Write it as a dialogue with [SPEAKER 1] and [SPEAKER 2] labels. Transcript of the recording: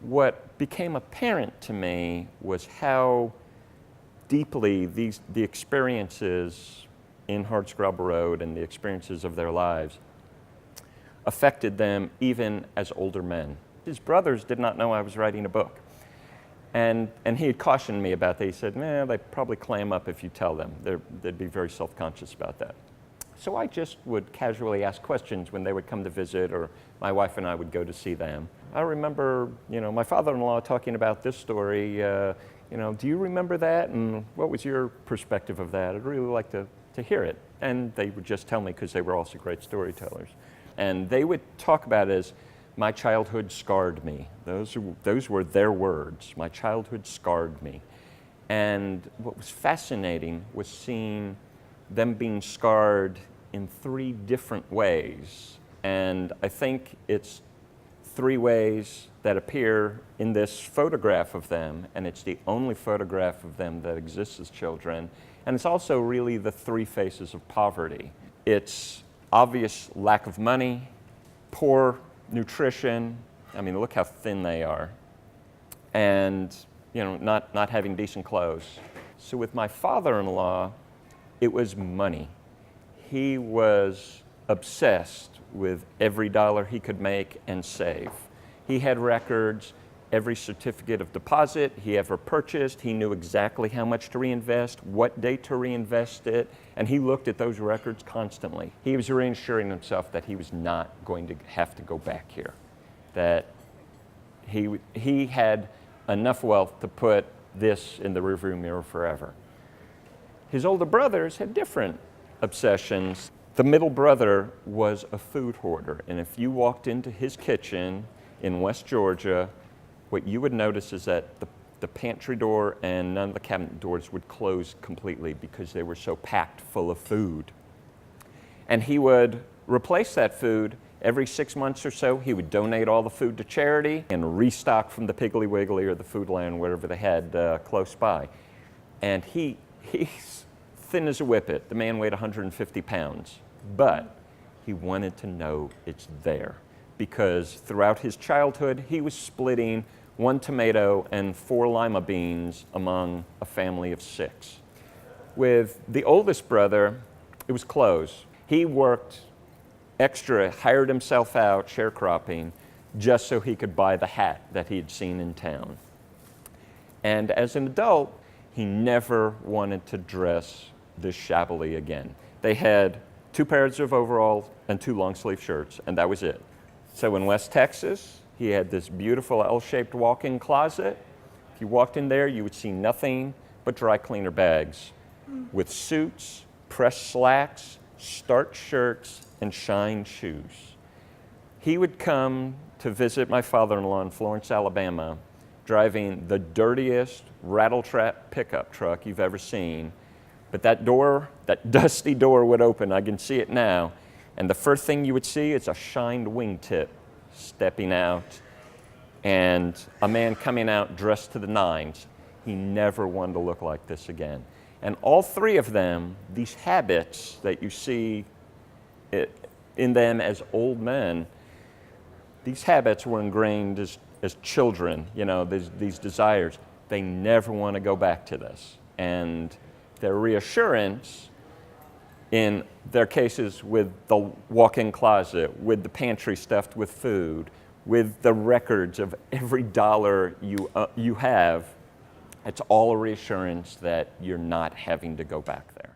[SPEAKER 1] what became apparent to me was how deeply the experiences in Hardscrabble Road and the experiences of their lives affected them even as older men. His brothers did not know I was writing a book. And he had cautioned me about that. He said, "Man, they probably clam up if you tell them. They'd be very self-conscious about that." So I just would casually ask questions when they would come to visit, or my wife and I would go to see them. I remember, my father-in-law talking about this story. Do you remember that? And what was your perspective of that? I'd really like to hear it. And they would just tell me, because they were also great storytellers. And they would talk about it as, "My childhood scarred me." Those were their words. "My childhood scarred me." And what was fascinating was seeing them being scarred in 3 different ways. And I think it's 3 ways that appear in this photograph of them, and it's the only photograph of them that exists as children. And it's also really the 3 faces of poverty. It's obvious lack of money, poor nutrition. I mean, look how thin they are. And, not having decent clothes. So with my father-in-law, it was money. He was obsessed with every dollar he could make and save. He had records, every certificate of deposit he ever purchased. He knew exactly how much to reinvest, what date to reinvest it, and he looked at those records constantly. He was reassuring himself that he was not going to have to go back here, that he had enough wealth to put this in the rearview mirror forever. His older brothers had different obsessions. The middle brother was a food hoarder, and if you walked into his kitchen in West Georgia, what you would notice is that the pantry door and none of the cabinet doors would close completely because they were so packed full of food. And he would replace that food every 6 months or so. He would donate all the food to charity and restock from the Piggly Wiggly or the Food Land, whatever they had close by. And he's thin as a whippet. The man weighed 150 pounds, but he wanted to know it's there, because throughout his childhood, he was splitting 1 tomato and 4 lima beans among a family of 6. With the oldest brother, it was clothes. He worked extra, hired himself out sharecropping just so he could buy the hat that he had seen in town. And as an adult, he never wanted to dress this shabbily again. They had 2 pairs of overalls and 2 long-sleeve shirts, and that was it. So in West Texas, he had this beautiful L-shaped walk-in closet. If you walked in there, you would see nothing but dry cleaner bags with suits, pressed slacks, starched shirts, and shined shoes. He would come to visit my father-in-law in Florence, Alabama, driving the dirtiest rattle-trap pickup truck you've ever seen. But that door, that dusty door would open. I can see it now. And the first thing you would see is a shined wingtip stepping out and a man coming out dressed to the nines. He never wanted to look like this again. And all 3 of them, these habits that you see in them as old men, these habits were ingrained as children, these desires. They never want to go back to this. And their reassurance in their cases with the walk-in closet, with the pantry stuffed with food, with the records of every dollar you have, it's all a reassurance that you're not having to go back there.